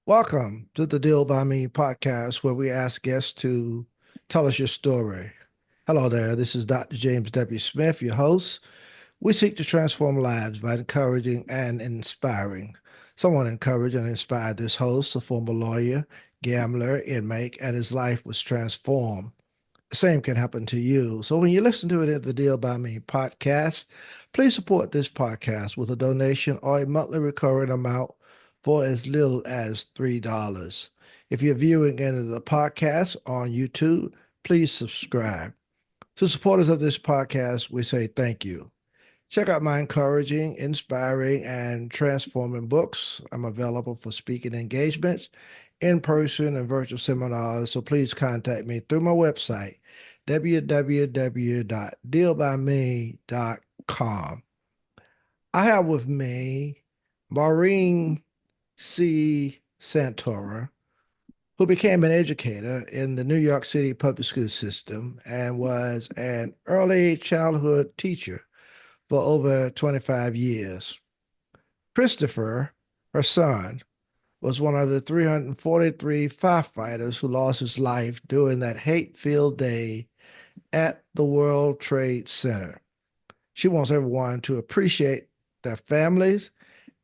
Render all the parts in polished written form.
Welcome to the Deal by Me podcast, where we ask guests to tell us your story. Hello there, this is Dr. James W. Smith, your host. We seek to transform lives by encouraging and inspiring. Someone encouraged and inspired this host, a former lawyer, gambler, inmate, and his life was transformed. The same can happen to you. So when you listen to it at the Deal by Me podcast, please support this podcast with a donation or a monthly recurring amount for as little as $3. If you're viewing any of the podcast on YouTube, please subscribe. To supporters of this podcast, we say thank you. Check out my encouraging, inspiring, and transforming books. I'm available for speaking engagements, in person, and virtual seminars. So please contact me through my website, www.dealbyme.com. I have with me Maureen C. Santora, who became an educator in the New York City public school system and was an early childhood teacher for over 25 years. Christopher, her son, was one of the 343 firefighters who lost his life during that hate-filled day at the World Trade Center. She wants everyone to appreciate their families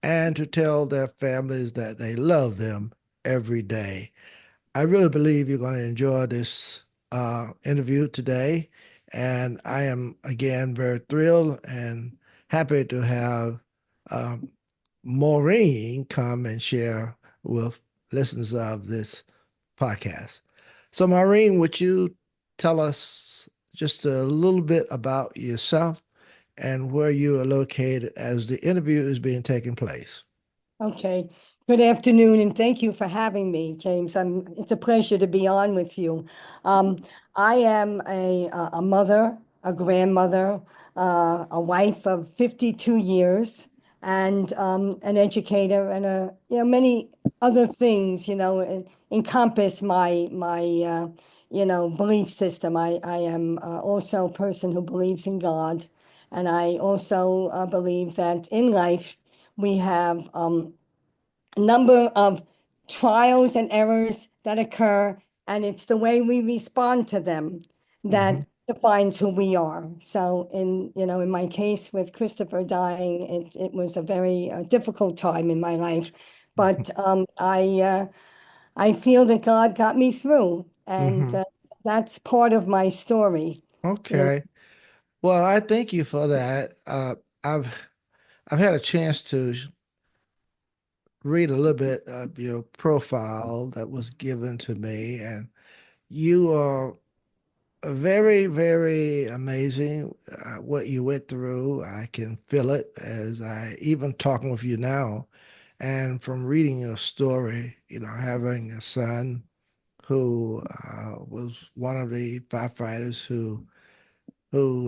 and to tell their families that they love them every day. I really believe you're going to enjoy this interview today. And I am, again, very thrilled and happy to have um, Maureen come and share with listeners of this podcast. So, Maureen, would you tell us just a little bit about yourself and where you are located as the interview is being taken place? Okay. Good afternoon, and thank you for having me, James. It's a pleasure to be on with you. Um, I am a mother, a grandmother, a wife of 52 years, and an educator, and many other things. Encompass my belief system. I am also a person who believes in God, and I also believe that in life we have a number of trials and errors that occur, and it's the way we respond to them Mhm. that defines who we are. So in my case with Christopher dying, it was a very difficult time in my life, but I feel that God got me through, and Mhm. that's part of my story. You know, Okay. Well, I thank you for that. I've I've had a chance to read a little bit of your profile that was given to me, and you are very, very amazing. What you went through, I can feel it as I even talking with you now, and from reading your story, having a son who was one of the firefighters who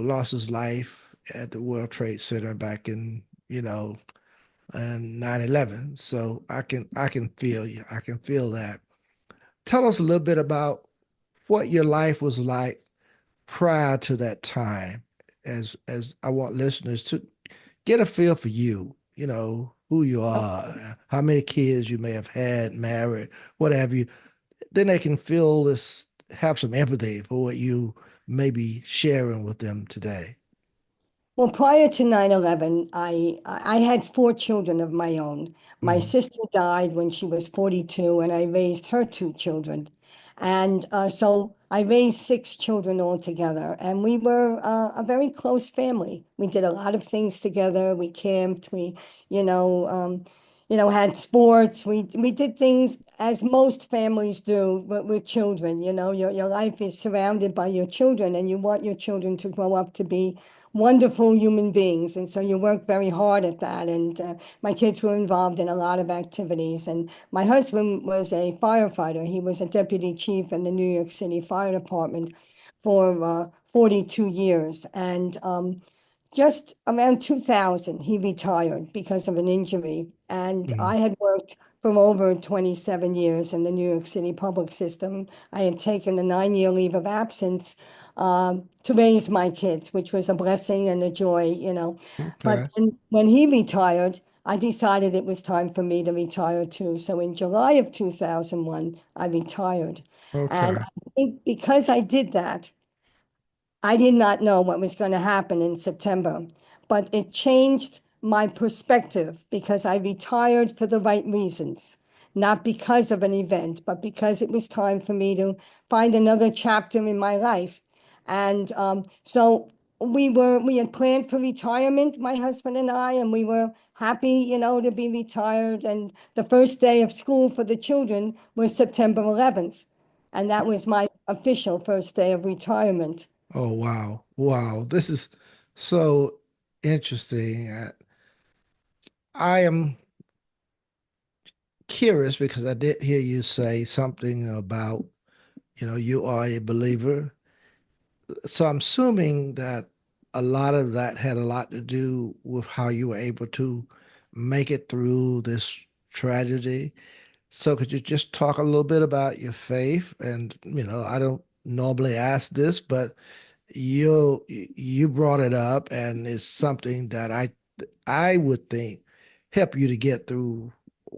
lost his life at the World Trade Center back in, and 9/11. So I can feel you. I can feel that. Tell us a little bit about what your life was like prior to that time, as I want listeners to get a feel for you, who you are, how many kids you may have had, married, what have you. Then they can feel this, have some empathy for what you may be sharing with them today. Well, prior to 9/11, I had four children of my own. My Mm-hmm. sister died when she was 42, and I raised her two children. And so I raised six children altogether, and we were a very close family. We did a lot of things together. We camped, you know, um, had sports. We did things as most families do with children. Your life is surrounded by your children, and you want your children to grow up to be wonderful human beings. And so you work very hard at that. And my kids were involved in a lot of activities. And my husband was a firefighter. He was a deputy chief in the New York City Fire Department for 42 years. And just around 2000, he retired because of an injury. And Mm-hmm. I had worked for over 27 years in the New York City public system. I had taken a 9-year leave of absence to raise my kids, which was a blessing and a joy. But Okay. when he retired, I decided it was time for me to retire too. So in July of 2001, I retired. And Okay. I think because I did that, I did not know what was going to happen in September, but it changed my perspective because I retired for the right reasons, not because of an event, but because it was time for me to find another chapter in my life. And so we had planned for retirement, my husband and I, and we were happy, to be retired. And the first day of school for the children was September 11th. And that was my official first day of retirement. Oh, wow. Wow. This is so interesting. I am curious because I did hear you say something about, you are a believer. So I'm assuming that a lot of that had a lot to do with how you were able to make it through this tragedy. So could you just talk a little bit about your faith? And, I don't normally ask this, but you brought it up and it's something that I would think help you to get through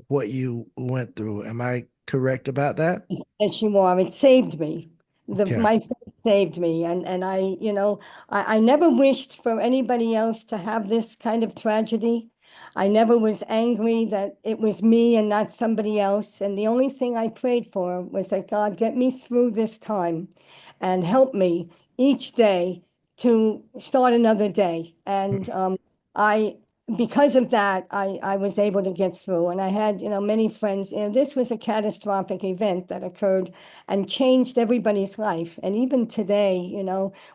what you went through. Am I correct about that? Yes, you are. It saved me. Okay. My faith saved me. And I never wished for anybody else to have this kind of tragedy. I never was angry that it was me and not somebody else. And the only thing I prayed for was that God get me through this time and help me each day to start another day. And I because of that, I was able to get through. And I had, many friends. This was a catastrophic event that occurred and changed everybody's life. And even today,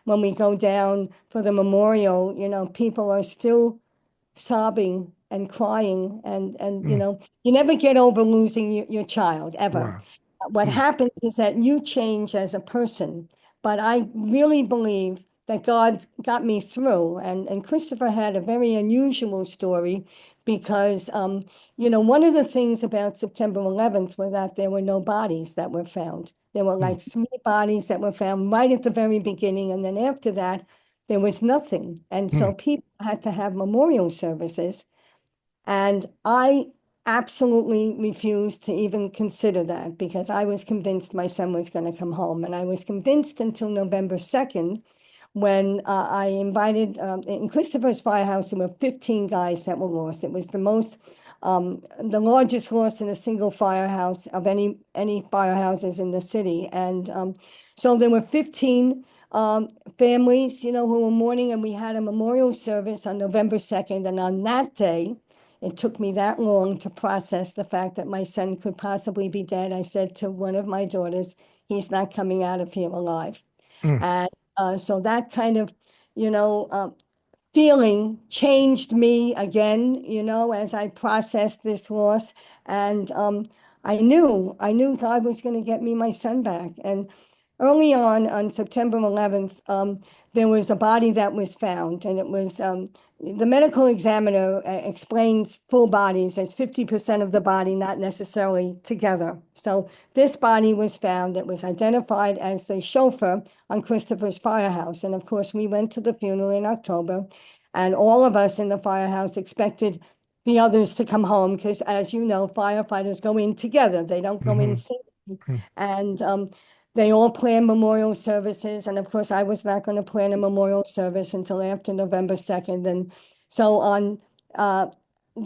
when we go down for the memorial, people are still sobbing and crying and Mm, you never get over losing your child ever. wow. What Mm, happens is that you change as a person, but I really believe that God got me through. And Christopher had a very unusual story because one of the things about September 11th was that there were no bodies that were found. There were mm, like three bodies that were found right at the very beginning, and then after that there was nothing. And mm, so people had to have memorial services. And I absolutely refused to even consider that because I was convinced my son was going to come home. And I was convinced until November 2nd when I invited, in Christopher's firehouse, there were 15 guys that were lost. It was the largest loss in a single firehouse of any firehouses in the city. And so there were 15 families, who were mourning, and we had a memorial service on November 2nd. And on that day, it took me that long to process the fact that my son could possibly be dead. I said to one of my daughters, he's not coming out of here alive. mm, And so that kind of, you know, uh, feeling changed me again, as I processed this loss. And I knew God was going to get me my son back. And early on September 11th, there was a body that was found, and it was the medical examiner explains full bodies as 50% of the body, not necessarily together. So this body was found. It was identified as the chauffeur on Christopher's firehouse. And of course, we went to the funeral in October, and all of us in the firehouse expected the others to come home because, as you know, firefighters go in together. They don't go in mhm, singly. mm. And they all plan memorial services. And of course, I was not going to plan a memorial service until after November 2nd. And so on uh,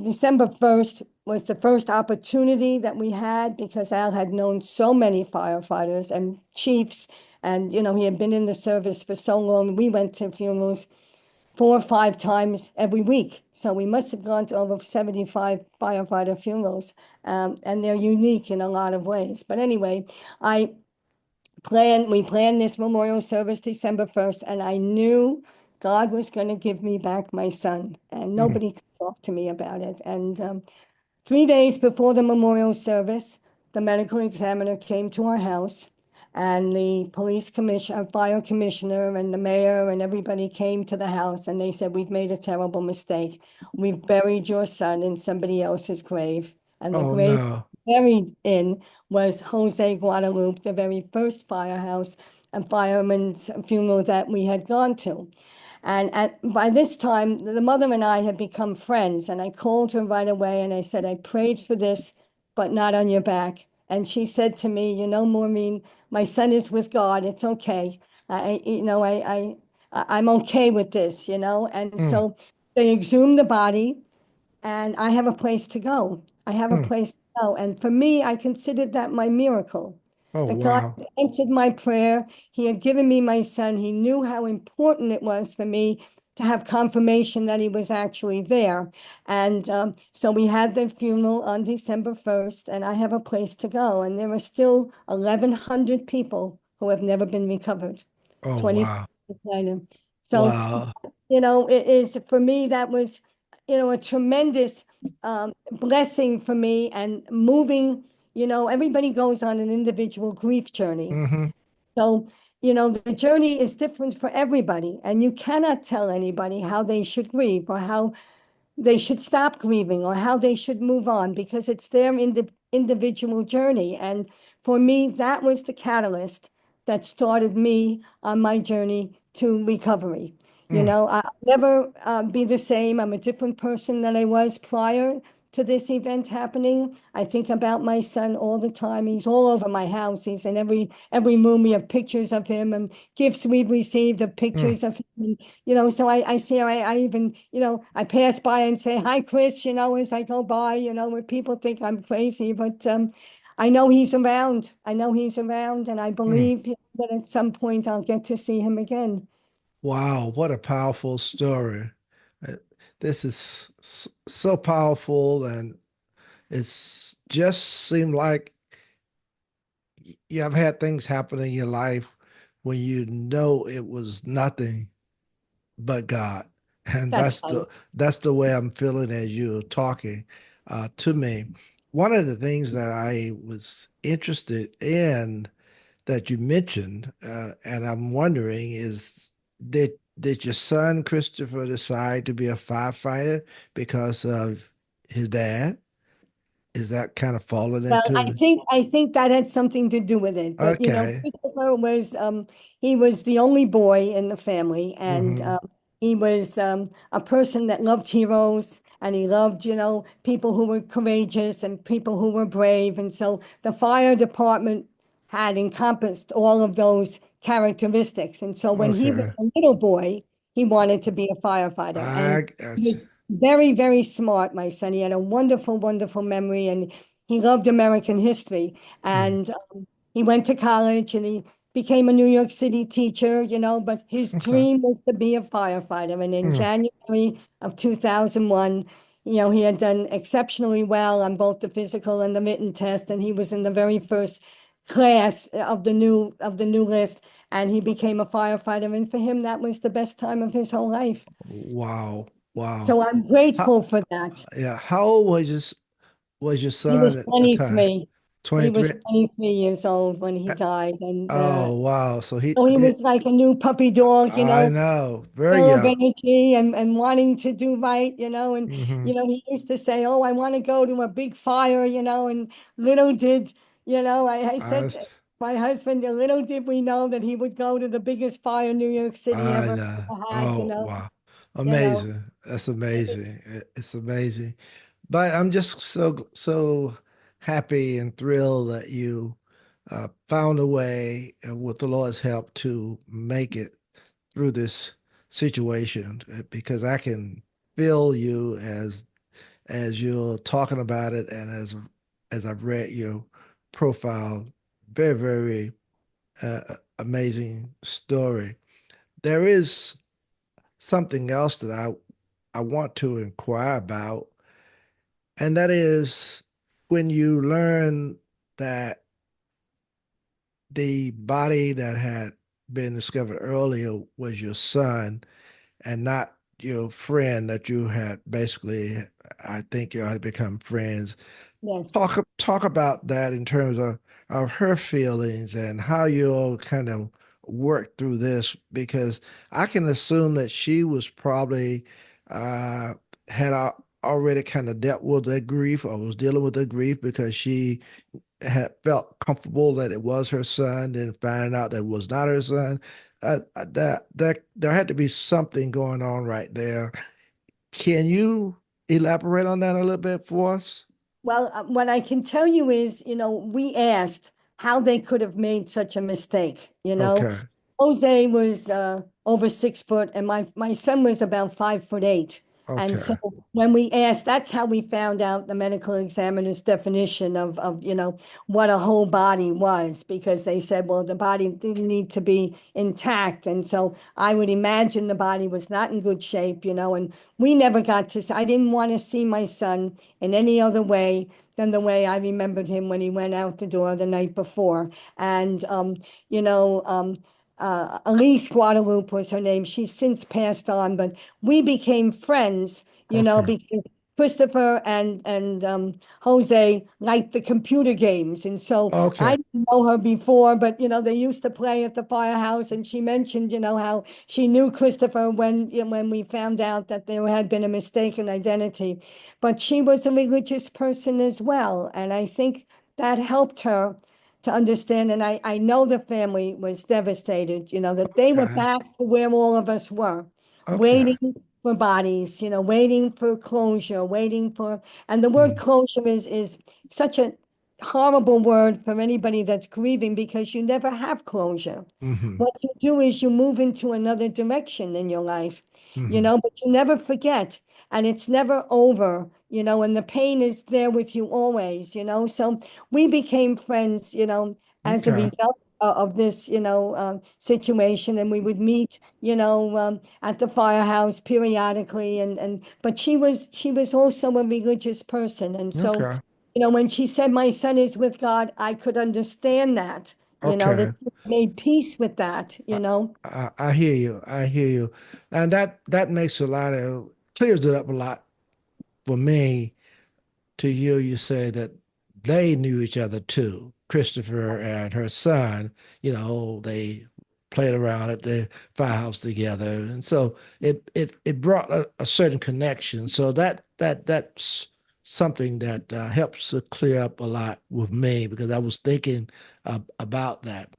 December 1st was the first opportunity that we had because Al had known so many firefighters and chiefs. And, he had been in the service for so long. We went to funerals 4 or 5 times every week. So we must have gone to over 75 firefighter funerals. And they're unique in a lot of ways. But anyway, I we planned this memorial service December 1st, and I knew God was going to give me back my son, and Mm. nobody could talk to me about it. And 3 days before the memorial service, the medical examiner came to our house, and the police commissioner, fire commissioner, and the mayor, and everybody came to the house, and they said, "We've made a terrible mistake. We've buried your son in somebody else's grave." And the Oh grave no. buried in was Jose Guadalupe, the very first firehouse and fireman's funeral that we had gone to. And by this time, the mother and I had become friends. And I called her right away and I said, I prayed for this, but not on your back. And she said to me, you know, Maureen, my son is with God. It's okay. I'm okay with this, you know. And Mm, so they exhumed the body and I have a place to go. I have a mm. place to go. And for me, I considered that my miracle. Oh, That God wow. had answered my prayer. He had given me my son. He knew how important it was for me to have confirmation that he was actually there. And so we had the funeral on December 1st, and I have a place to go. And there are still 1,100 people who have never been recovered, Oh, 26 wow. years later. So, Wow. it is for me, that was, a tremendous blessing for me and moving. Everybody goes on an individual grief journey. Hmm. So, the journey is different for everybody, and you cannot tell anybody how they should grieve or how they should stop grieving or how they should move on because it's their individual journey. And for me, that was the catalyst that started me on my journey to recovery. Mm. I'll never be the same. I'm a different person than I was prior to this event happening. I think about my son all the time. He's all over my house. He's in every room. We have pictures of him and gifts we've received of Mm. pictures of him. So I see, I even, I pass by and say, hi, Chris, as I go by, where people think I'm crazy, but I know he's around. I know he's around, and I Mm. believe that at some point I'll get to see him again. Wow, what a powerful story. Uh, This is so powerful, and it's just seemed like you have had things happen in your life when you know it was nothing but God. And That's that's right. the way I'm feeling as you're talking to me. One of the things that I was interested in that you mentioned, and I'm wondering is did your son Christopher decide to be a firefighter because of his dad? Is that kind of falling Well, I into? think I think that had something to do with it. But Okay. Christopher was he was the only boy in the family, and Hmm. he was a person that loved heroes, and he loved people who were courageous and people who were brave. And so the fire department had encompassed all of those characteristics. And so when he was Okay. a little boy, he wanted to be a firefighter, I and he got you. was very, very smart. My son, he had a wonderful, wonderful memory, and he loved American history, Mm. and he went to college and he became a New York City teacher, but his Okay. dream was to be a firefighter. And in Mm. January of 2001, he had done exceptionally well on both the physical and the written test, and he was in the very first class of the new list, and he became a firefighter. And for him, that was the best time of his whole life. Wow. Wow. So I'm How, grateful for that. yeah. How old was your He was son at the time? 23. He was 23. 23 years old when he died. And Oh, wow. So he so he did. was like a new puppy dog, I know. Very full of young. energy and wanting to do right, and Hmm. he used to say, "Oh, I want to go to a big fire," and little did, I I said to my husband, little did we know that he would go to the biggest fire New York City I ever know. had, Oh, wow. you know. Amazing. That's amazing. It's amazing. But I'm just so happy and thrilled that you found a way, with the Lord's help, to make it through this situation, because I can feel you as you're talking about it, and as I've read your profile. Very, very amazing story. There is something else that I want to inquire about, and that is when you learn that the body that had been discovered earlier was your son and not your friend that you had basically, I think you had become friends. Yes. Talk about that in terms of her feelings and how you'll kind of work through this, because I can assume that she was probably uh had already kind of dealt with that grief or was dealing with the grief because she had felt comfortable that it was her son, then finding out that it was not her son. That there had to be something going on right there. Can you elaborate on that a little bit for us? Well, what I can tell you is, we asked how they could have made such a mistake. Okay. Jose was over 6 foot, and my son was about 5'8". And so Okay. when we asked, that's how we found out the medical examiner's definition of what a whole body was, because they said, well, the body didn't need to be intact. And so I would imagine the body was not in good shape, and we never got to, I didn't want to see my son in any other way than the way I remembered him when he went out the door the night before. And, you know, um, Elise Guadalupe was her name. She's since passed on, but we became friends, Okay. because Christopher and Jose liked the computer games. And so I Okay. didn't know her before, but they used to play at the firehouse, and she mentioned, how she knew Christopher when we found out that there had been a mistaken identity. But she was a religious person as well, and I think that helped her to understand. And I know the family was devastated, that they were Okay. back to where all of us were, Okay. waiting for bodies, waiting for closure, waiting for, and the word Mm. closure is such a horrible word for anybody that's grieving, because you never have closure. Mm-hmm. What you do is you move into another direction in your life, Mm-hmm. but you never forget, and it's never over, and the pain is there with you always, so we became friends, as a Okay. result of this, situation. And we would meet, at the firehouse periodically. But she was also a religious person. And so, Okay. when she said, my son is with God, I could understand that, that Okay. she made peace with that, I, I hear you. I hear you. And that makes a lot of clears it up a lot for me to hear you say that they knew each other too. Christopher and her son, they played around at the firehouse together. And so it brought a certain connection. So that's something that helps to clear up a lot with me because I was thinking about that.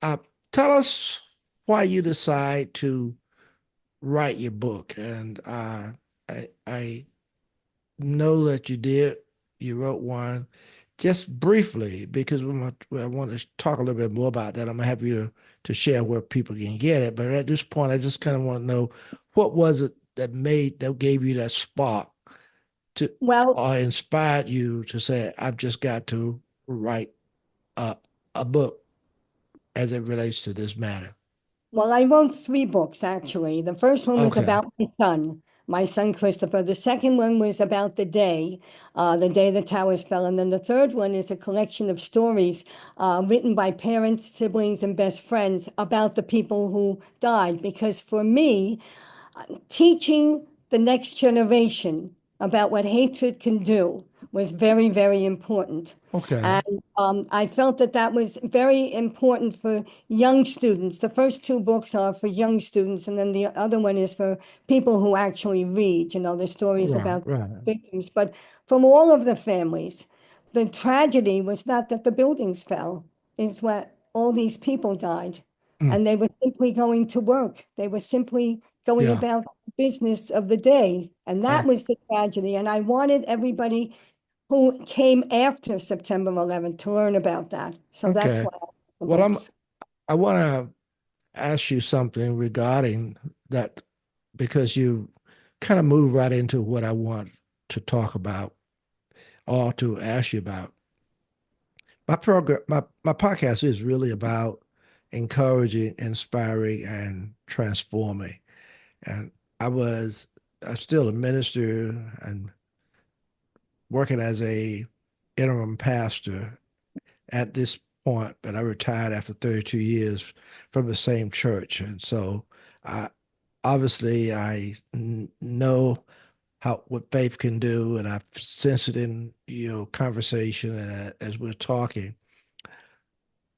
Uh, Tell us why you decide to write your book. And I know that you did. You wrote one just briefly because I want to talk a little bit more about that. I'm gonna have you to share where people can get it. But at this point, I just kind of want to know what was it that gave you that spark to well, or inspired you to say, I've just got to write a, a book as it relates to this matter. Well, I wrote three books actually. The first one was Okay. about my son Christopher. The second one was about the day the towers fell. And then the third one is a collection of stories written by parents, siblings, and best friends about the people who died. Because for me, teaching the next generation about what hatred can do was very, very important. Okay. And I felt that that was very important for young students. The first two books are for young students, and then the other one is for people who actually read, the stories Right. about Right. victims. But from all of the families, the tragedy was not that the buildings fell, it's what all these people died. Mm, And they were simply going to work. They were simply going yeah. about the business of the day. And that Oh, was the tragedy. And I wanted everybody who came after September 11th to learn about that. So that's okay. why I wrote the Well, books. I want to ask you something regarding that because you kind of move right into what I want to talk about or to ask you about. My podcast is really about encouraging, inspiring, and transforming. And I was, I'm still a minister and working as a interim pastor at this point, but I retired after 32 years from the same church. And so I obviously know how what faith can do, and I've sensed it in conversation and as we're talking.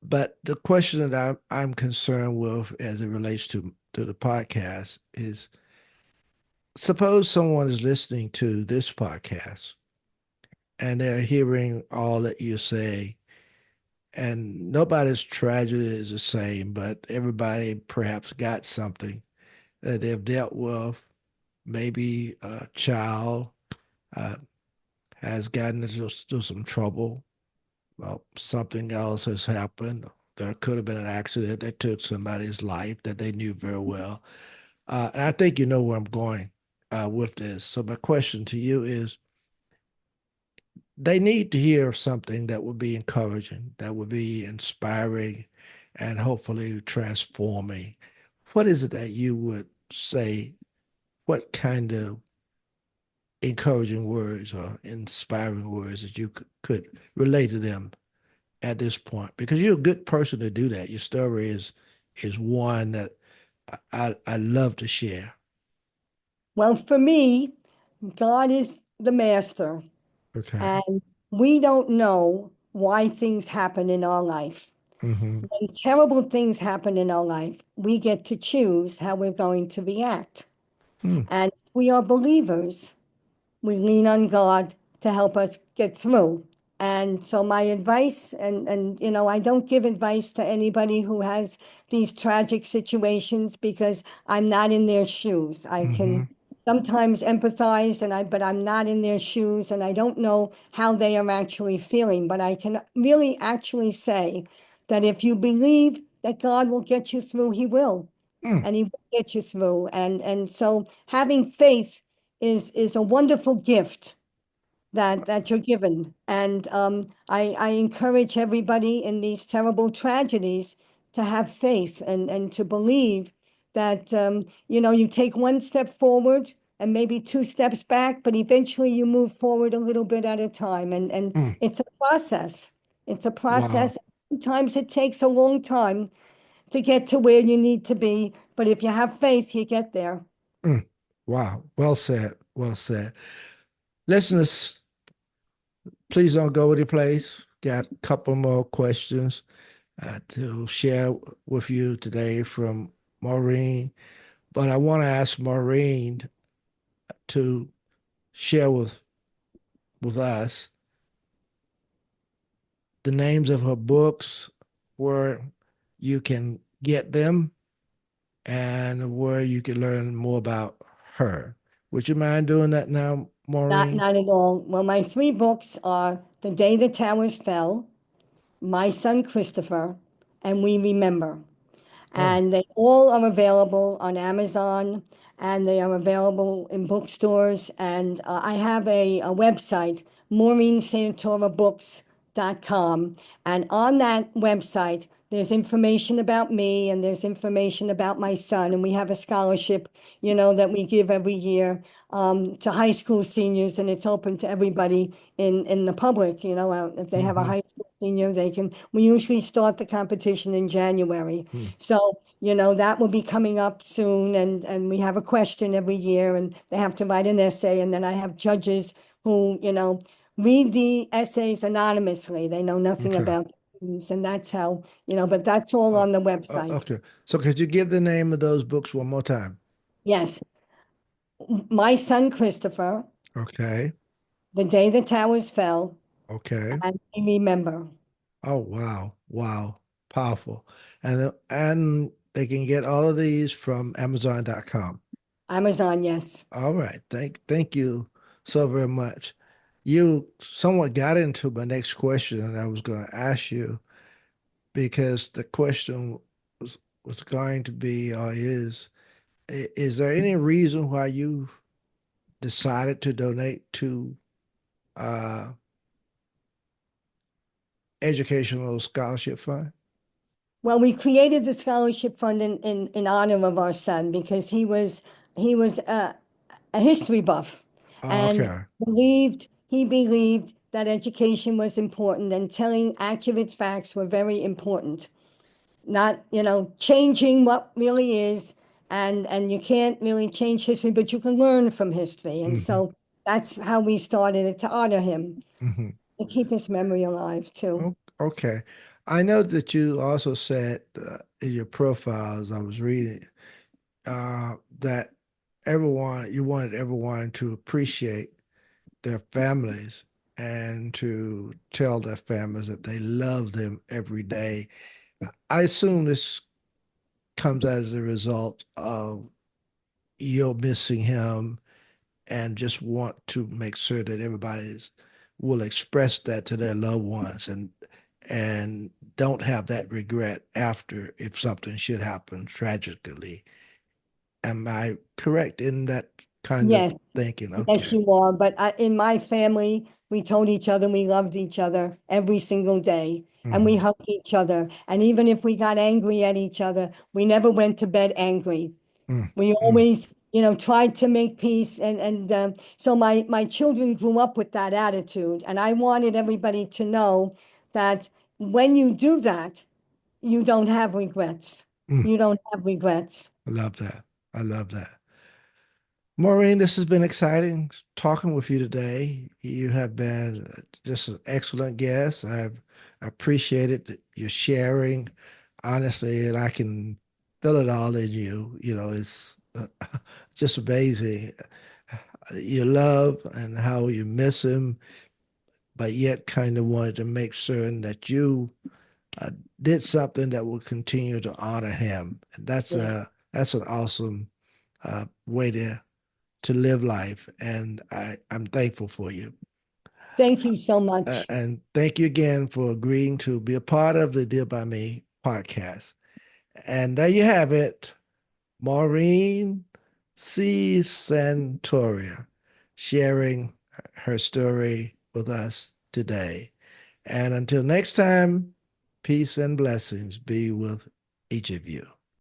But the question that I'm concerned with as it relates to the podcast is suppose someone is listening to this podcast and they're hearing all that you say, and nobody's tragedy is the same, but everybody perhaps got something that they've dealt with. Maybe a child uh, has gotten into some trouble. Well, something else has happened. There could have been an accident that took somebody's life that they knew very well. And I think you know where I'm going with this. So my question to you is, they need to hear something that would be encouraging, that would be inspiring, and hopefully transforming. What is it that you would say? What kind of encouraging words or inspiring words that you could relate to them at this point? Because you're a good person to do that. Your story is one that I love to share. Well, for me, God is the master, Okay. and we don't know why things happen in our life. Mm-hmm. When terrible things happen in our life, we get to choose how we're going to react. Mm, And if we are believers, we lean on God to help us get through. And so my advice, and I don't give advice to anybody who has these tragic situations because I'm not in their shoes. I mm-hmm. can sometimes empathize but I'm not in their shoes and I don't know how they are actually feeling, but I can really actually say that if you believe that God will get you through, he will. Mm, And he will get you through. And so having faith is a wonderful gift that you're given. And I encourage everybody in these terrible tragedies to have faith and to believe that you take one step forward and maybe two steps back, but eventually you move forward a little bit at a time. And mm. it's a process. It's a Wow. process. Sometimes it takes a long time to get to where you need to be, but if you have faith, you get there. Mm. Wow. Well said. Well said. Listeners, please don't go any place. Got a couple more questions to share with you today from Maureen. But I want to ask Maureen to share with us the names of her books, where you can get them, and where you can learn more about her. Would you mind doing that now, Not Maureen? not at all. Well, my three books are The Day the Towers Fell, My Son Christopher, and We Remember. Oh, And they all are available on Amazon and they are available in bookstores. And I have a website, MaureenCantorabooks.com. And on that website, there's information about me and there's information about my son. And we have a scholarship, that we give every year to high school seniors, and it's open to everybody in the public. If they have a mm-hmm. high school senior, they can. We usually start the competition in January. Mm, So, that will be coming up soon. And we have a question every year and they have to write an essay. And then I have judges who, read the essays anonymously. They know nothing okay. about the students. And that's how, but that's all Uh, on the website. okay. So could you give the name of those books one more time? Yes. My Son Christopher, Okay. The Day the Towers Fell, Okay. and We Remember. Oh, wow. Wow. Powerful. And they can get all of these from Amazon.com. Amazon, yes. All right. Thank you so very much. You somewhat got into my next question that I was going to ask you, because the question was going to be or is there any reason why you decided to donate to uh educational scholarship fund? Well, we created the scholarship fund in honor of our son because he was a history buff Oh, and okay. he believed that education was important and telling accurate facts were very important. Not, changing what really is, and you can't really change history, but you can learn from history. And Hmm. so that's how we started it to honor him, Hmm. to keep his memory alive too. Okay. I know that you also said in your profile, as I was reading, that everyone, you wanted everyone to appreciate their families and to tell their families that they love them every day. I assume this comes as a result of you're missing him and just want to make sure that everybody's will express that to their loved ones and don't have that regret after if something should happen tragically. Am I correct in that kind of Yes, thinking? yes, Okay. you are. But in my family, we told each other we loved each other every single day, and we Hmm. hugged each other. And even if we got angry at each other, we never went to bed angry. We Mm. always, tried to make peace, and so my children grew up with that attitude, and I wanted everybody to know that when you do that, you don't have regrets. Mm. You don't have regrets. I love that. I love that. Maureen, this has been exciting talking with you today. You have been just an excellent guest. I've appreciated your sharing, honestly, and I can feel it all in you. You know, it's just amazing. Your love and how you miss him, but yet kind of wanted to make certain that you uh, did something that will continue to honor him. And Yeah. that's an awesome way to live life, and I'm thankful for you. Thank you so much. And thank you again for agreeing to be a part of the Deal by Me podcast. And there you have it, Maureen C. Santoria sharing her story with us today. And until next time, peace and blessings be with each of you.